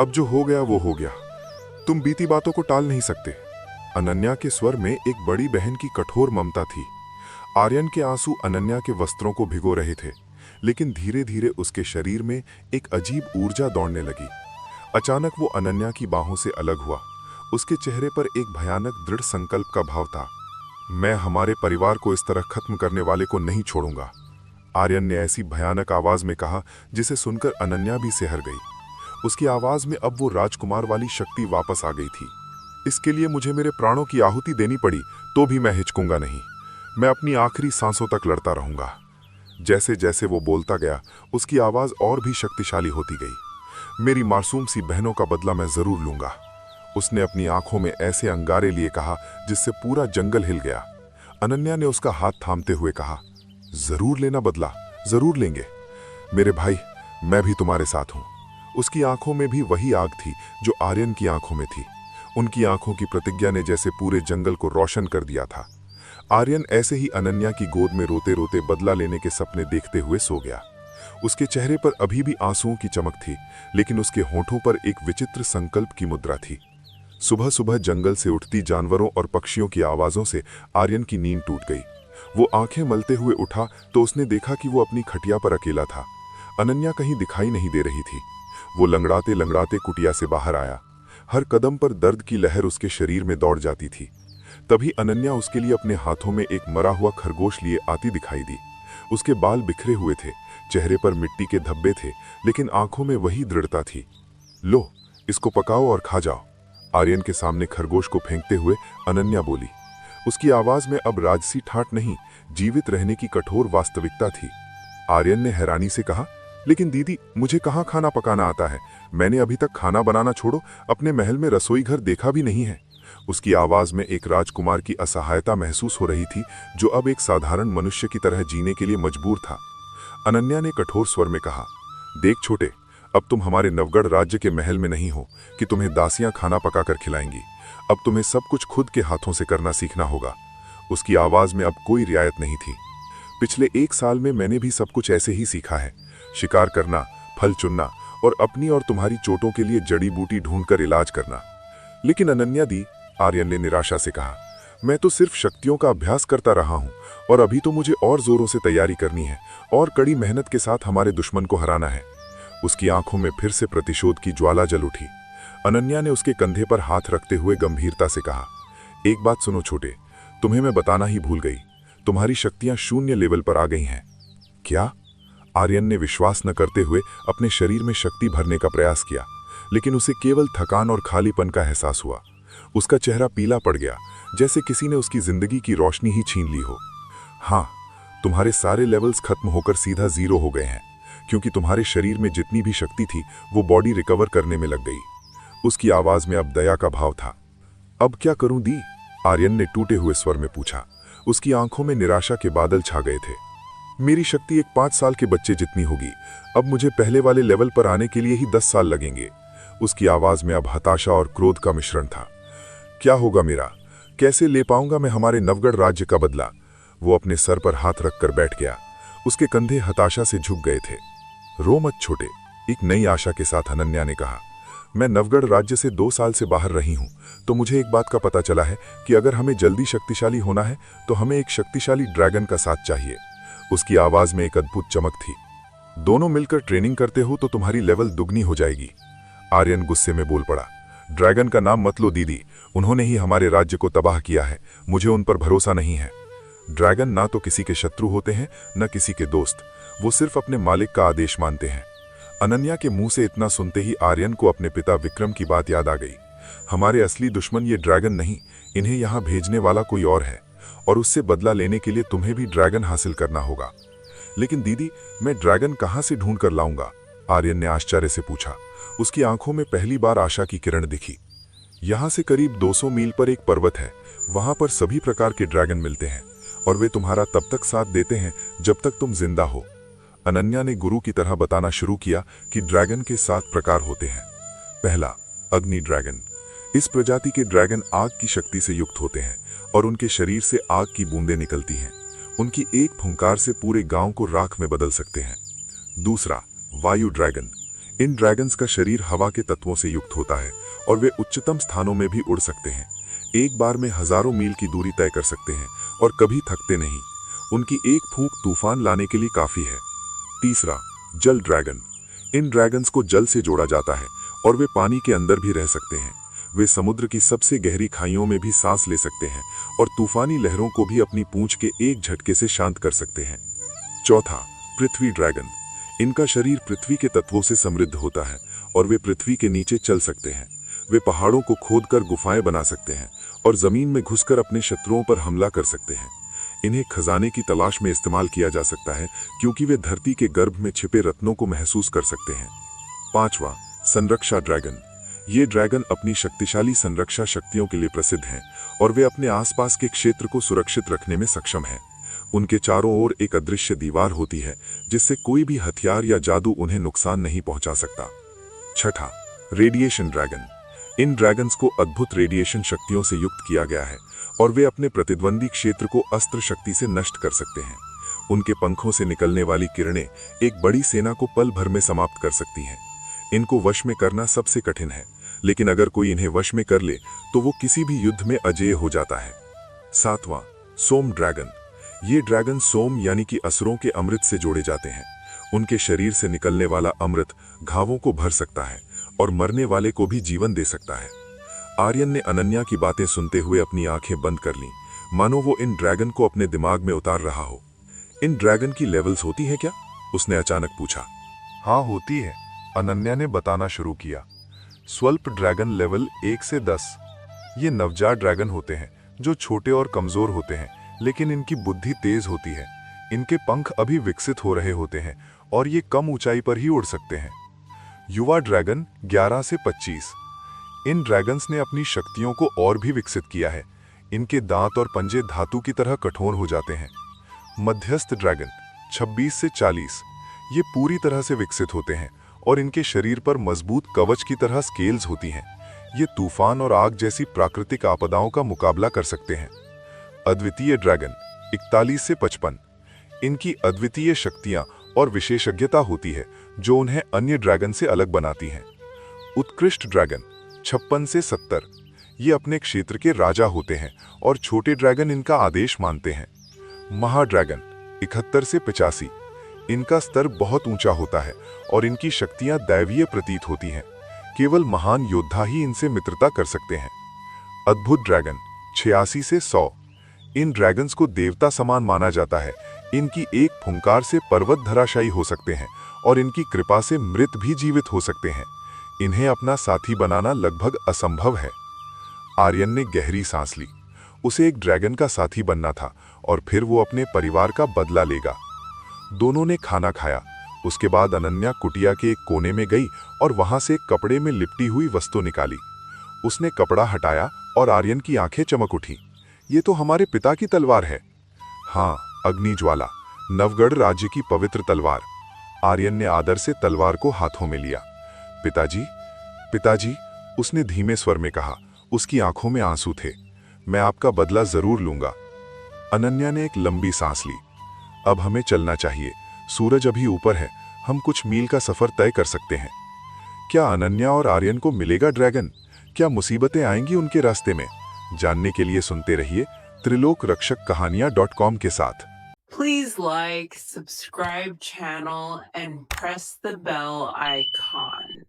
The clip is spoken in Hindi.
अब जो हो गया वो हो गया, तुम बीती बातों को टाल नहीं सकते। अनन्या के स्वर में एक बड़ी बहन की कठोर ममता थी। आर्यन के आंसू अनन्या के वस्त्रों को भिगो रहे थे, लेकिन धीरे धीरे उसके शरीर में एक अजीब ऊर्जा दौड़ने लगी। अचानक वो अनन्या की बाहों से अलग हुआ। उसके चेहरे पर एक भयानक दृढ़ संकल्प का भाव था। मैं हमारे परिवार को इस तरह खत्म करने वाले को नहीं छोड़ूंगा, आर्यन ने ऐसी भयानक आवाज में कहा जिसे सुनकर अनन्या भी सिहर गई। उसकी आवाज में अब वो राजकुमार वाली शक्ति वापस आ गई थी। इसके लिए मुझे मेरे प्राणों की आहुति देनी पड़ी तो भी मैं हिचकूंगा नहीं। मैं अपनी आखिरी सांसों तक लड़ता रहूंगा। जैसे जैसे वो बोलता गया, उसकी आवाज और भी शक्तिशाली होती गई। मेरी मासूम सी बहनों का बदला मैं जरूर लूंगा। उसने अपनी आंखों में ऐसे अंगारे लिए कहा जिससे पूरा जंगल हिल गया। अनन्या ने उसका हाथ थामते हुए कहा, जरूर लेना बदला, जरूर लेंगे मेरे भाई, मैं भी तुम्हारे साथ हूं। उसकी आंखों में भी वही आग थी जो आर्यन की आंखों में थी। उनकी आंखों की प्रतिज्ञा ने जैसे पूरे जंगल को रोशन कर दिया था। आर्यन ऐसे ही अनन्या की गोद में रोते रोते बदला लेने के सपने देखते हुए सो गया। उसके चेहरे पर अभी भी आंसुओं की चमक थी, लेकिन उसके होठों पर एक विचित्र संकल्प की मुद्रा थी। सुबह सुबह जंगल से उठती जानवरों और पक्षियों की आवाजों से आर्यन की नींद टूट गई। वो आंखें मलते हुए उठा तो उसने देखा कि वो अपनी खटिया पर अकेला था। अनन्या कहीं दिखाई नहीं दे रही थी। वो लंगड़ाते लंगड़ाते कुटिया से बाहर आया। हर कदम पर दर्द की लहर उसके शरीर में दौड़ जाती थी। तभी अनन्या उसके लिए अपने हाथों में एक मरा हुआ खरगोश लिए आती दिखाई दी। उसके बाल बिखरे हुए थे, चेहरे पर मिट्टी के धब्बे थे, लेकिन आंखों में वही दृढ़ता थी। लो, इसको पकाओ और खा जाओ, आर्यन के सामने खरगोश को फेंकते हुए अनन्या बोली। उसकी आवाज में अब राजसी ठाट नहीं, जीवित रहने की कठोर वास्तविकता थी। आर्यन ने हैरानी से कहा, लेकिन दीदी, मुझे कहाँ खाना पकाना आता है? मैंने अभी तक खाना बनाना छोड़ो अपने महल में रसोई घर देखा भी नहीं है। उसकी आवाज में एक राजकुमार की असहायता महसूस हो रही थी, जो अब एक साधारण मनुष्य की तरह जीने के लिए मजबूर था। अनन्या ने कठोर स्वर में कहा, देख छोटे, अब तुम हमारे नवगढ़ राज्य के महल में नहीं हो कि तुम्हें दासियां खाना पकाकर खिलाएंगी। अब तुम्हें सब कुछ खुद के हाथों से करना सीखना होगा। उसकी आवाज में अब कोई रियायत नहीं थी। पिछले 1 साल में मैंने भी सब कुछ ऐसे ही सीखा है, शिकार करना, फल चुनना और अपनी और तुम्हारी चोटों के लिए जड़ी बूटी ढूंढकर इलाज करना। लेकिन अनन्या दी, आर्यन ने निराशा से कहा, मैं तो सिर्फ शक्तियों का अभ्यास करता रहा हूं और अभी तो मुझे और जोरों से तैयारी करनी है और कड़ी मेहनत के साथ हमारे दुश्मन को हराना है। उसकी आंखों में फिर से प्रतिशोध की ज्वाला जल उठी। अनन्या ने उसके कंधे पर हाथ रखते हुए गंभीरता से कहा, एक बात सुनो छोटे, तुम्हें मैं बताना ही भूल गई, तुम्हारी शक्तियां 0 लेवल पर आ गई हैं। क्या? आर्यन ने विश्वास न करते हुए अपने शरीर में शक्ति भरने का प्रयास किया, लेकिन उसे केवल थकान और खालीपन का एहसास हुआ। उसका चेहरा पीला पड़ गया, जैसे किसी ने उसकी जिंदगी की रोशनी ही छीन ली हो। हाँ, तुम्हारे सारे लेवल्स खत्म होकर सीधा 0 हो गए हैं, क्योंकि तुम्हारे शरीर में जितनी भी शक्ति थी वो बॉडी रिकवर करने में लग गई। उसकी आवाज में अब दया का भाव था। अब क्या करूं दी? आर्यन ने टूटे हुए स्वर में पूछा। उसकी आंखों में निराशा के बादल छा गए थे। मेरी शक्ति एक 5 साल के बच्चे जितनी होगी। अब मुझे पहले वाले लेवल पर आने के लिए ही 10 साल लगेंगे। उसकी आवाज में अब हताशा और क्रोध का मिश्रण था। क्या होगा मेरा? कैसे ले पाऊंगा मैं हमारे नवगढ़ राज्य का बदला? वो अपने सर पर हाथ रखकर बैठ गया। उसके कंधे हताशा से झुक गए थे। रो मत छोटे, एक नई आशा के साथ अनन्या ने कहा। मैं नवगढ़ राज्य से 2 साल से बाहर रही हूं, तो मुझे एक बात का पता चला है कि अगर हमें जल्दी शक्तिशाली होना है तो हमें एक शक्तिशाली ड्रैगन का साथ चाहिए। उसकी आवाज में एक अद्भुत चमक थी। दोनों मिलकर ट्रेनिंग करते हो तो तुम्हारी लेवल दुगनी हो जाएगी। आर्यन गुस्से में बोल पड़ा। ड्रैगन का नाम मत लो दीदी, उन्होंने ही हमारे राज्य को तबाह किया है, मुझे उन पर भरोसा नहीं है। ड्रैगन ना तो किसी के शत्रु होते हैं न किसी के दोस्त, वो सिर्फ अपने मालिक का आदेश मानते हैं। अनन्या के मुंह से इतना सुनते ही आर्यन को अपने पिता विक्रम की बात याद आ गई। हमारे असली दुश्मन ये ड्रैगन नहीं, इन्हें यहाँ भेजने वाला कोई और है, और उससे बदला लेने के लिए तुम्हें भी ड्रैगन हासिल करना होगा। लेकिन दीदी, मैं ड्रैगन कहाँ से ढूंढ कर लाऊंगा? आर्यन ने आश्चर्य से पूछा। उसकी आंखों में पहली बार आशा की किरण दिखी। यहाँ से करीब 200 मील पर एक पर्वत है, वहां पर सभी प्रकार के ड्रैगन मिलते हैं और वे तुम्हारा तब तक साथ देते हैं जब तक तुम जिंदा हो। अनन्या ने गुरु की तरह बताना शुरू किया कि ड्रैगन के 7 प्रकार होते हैं। पहला, अग्नि ड्रैगन। इस प्रजाति के ड्रैगन आग की शक्ति से युक्त होते हैं और उनके शरीर से आग की बूंदें निकलती हैं। उनकी एक फुंकार से पूरे गांव को राख में बदल सकते हैं। दूसरा, वायु ड्रैगन। इन ड्रैगन्स का शरीर हवा के तत्वों से युक्त होता है और वे उच्चतम स्थानों में भी उड़ सकते हैं। एक बार में हजारों मील की दूरी तय कर सकते हैं और कभी थकते नहीं। उनकी एक फूंक तूफान लाने के लिए काफी है। तीसरा, जल ड्रैगन। इन ड्रैगन्स को जल से जोड़ा जाता है और वे पानी के अंदर भी रह सकते हैं। वे समुद्र की सबसे गहरी खाइयों में भी सांस ले सकते हैं और तूफानी लहरों को भी अपनी पूंछ के एक झटके से शांत कर सकते हैं। चौथा, पृथ्वी ड्रैगन। इनका शरीर पृथ्वी के तत्वों से समृद्ध होता है और वे पृथ्वी के नीचे चल सकते हैं। वे पहाड़ों को खोदकर गुफाएं बना सकते हैं और जमीन में घुसकर अपने शत्रुओं पर हमला कर सकते हैं। इन्हें खजाने की तलाश में इस्तेमाल किया जा सकता है क्योंकि वे धरती के गर्भ में छिपे रत्नों को महसूस कर सकते हैं। पांचवा, संरक्षा ड्रैगन। ये ड्रैगन अपनी शक्तिशाली संरक्षा शक्तियों के लिए प्रसिद्ध हैं और वे अपने आसपास के क्षेत्र को सुरक्षित रखने में सक्षम हैं। उनके चारों ओर एक अदृश्य दीवार होती है जिससे कोई भी हथियार या जादू उन्हें नुकसान नहीं पहुंचा सकता। छठा, रेडिएशन ड्रैगन। इन ड्रैगन्स को अद्भुत रेडिएशन शक्तियों से युक्त किया गया है और वे अपने प्रतिद्वंदी क्षेत्र को अस्त्र शक्ति से नष्ट कर सकते हैं। उनके पंखों से निकलने वाली किरणें एक बड़ी सेना को पल भर में समाप्त कर सकती हैं। इनको वश में करना सबसे कठिन है, लेकिन अगर कोई इन्हें वश में कर ले तो वो किसी भी युद्ध में अजेय हो जाता है। सातवां, सोम ड्रैगन। ये ड्रैगन सोम यानी कि असुरों के अमृत से जोड़े जाते हैं। उनके शरीर से निकलने वाला अमृत घावों को भर सकता है और मरने वाले को भी जीवन दे सकता है। आर्यन ने अनन्या की बातें सुनते हुए अपनी आंखें बंद कर लीं, मानो वो इन ड्रैगन को अपने दिमाग में उतार रहा हो। इन ड्रैगन की लेवल्स होती हैं क्या? उसने अचानक पूछा। हाँ होती है, अनन्या ने बताना शुरू किया। स्वल्प ड्रैगन लेवल 1 से 10। ये नवजात ड्रैगन होते हैं जो छोटे और कमजोर होते हैं, लेकिन इनकी बुद्धि तेज होती है। इनके पंख अभी विकसित हो रहे होते हैं और ये कम ऊंचाई पर ही उड़ सकते हैं। युवा ड्रैगन 11 से 25। इन ड्रैगन्स ने अपनी शक्तियों को और भी विकसित किया है। इनके दांत और पंजे धातु की तरह कठोर हो जाते हैं। मध्यस्थ ड्रैगन 26 से 40। ये पूरी तरह से विकसित होते हैं और इनके शरीर पर मजबूत कवच की तरह स्केल्स होती हैं। ये तूफान और आग जैसी प्राकृतिक आपदाओं का मुकाबला कर सकते हैं। अद्वितीय ड्रैगन 41 से 55। इनकी अद्वितीय शक्तियां और विशेषज्ञता होती है जो उन्हें अन्य ड्रैगन से अलग बनाती हैं। उत्कृष्ट ड्रैगन 56 से 70। ये अपने क्षेत्र के राजा होते हैं और छोटे ड्रैगन इनका आदेश मानते हैं। महाड्रैगन 71 से 85। इनका स्तर बहुत ऊंचा होता है और इनकी शक्तियां दैवीय प्रतीत होती हैं। केवल महान योद्धा ही इनसे मित्रता कर सकते हैं। अद्भुत ड्रैगन 86 से 100। इन ड्रैगन्स को देवता समान माना जाता है। इनकी एक फुंकार से पर्वत धराशायी हो सकते हैं और इनकी कृपा से मृत भी जीवित हो सकते हैं। इन्हें अपना साथी बनाना लगभग असंभव है। आर्यन ने गहरी सांस ली। उसे एक ड्रैगन का साथी बनना था और फिर वो अपने परिवार का बदला लेगा। दोनों ने खाना खाया। उसके बाद अनन्या कुटिया के एक कोने में गई और वहां से एक कपड़े में लिपटी हुई वस्तु निकाली। उसने कपड़ा हटाया और आर्यन की आंखें चमक उठी। ये तो हमारे पिता की तलवार है। हाँ, अग्निज्वाला, नवगढ़ राज्य की पवित्र तलवार। आर्यन ने आदर से तलवार को हाथों में लिया। पिताजी, पिताजी, उसने धीमे स्वर में कहा। उसकी आंखों में आंसू थे। मैं आपका बदला जरूर लूंगा। अनन्या ने एक लंबी सांस ली। अब हमें चलना चाहिए। सूरज अभी ऊपर है। हम कुछ मील का सफर तय कर सकते हैं। क्या अनन्या और आर्यन को मिलेगा ड्रैगन? क्या मुसीबतें आएंगी उनके रास्ते में? जानने के लिए सुनते रहिए त्रिलोक रक्षक कहानियां.com के साथ। Please like, subscribe channel and press the bell icon.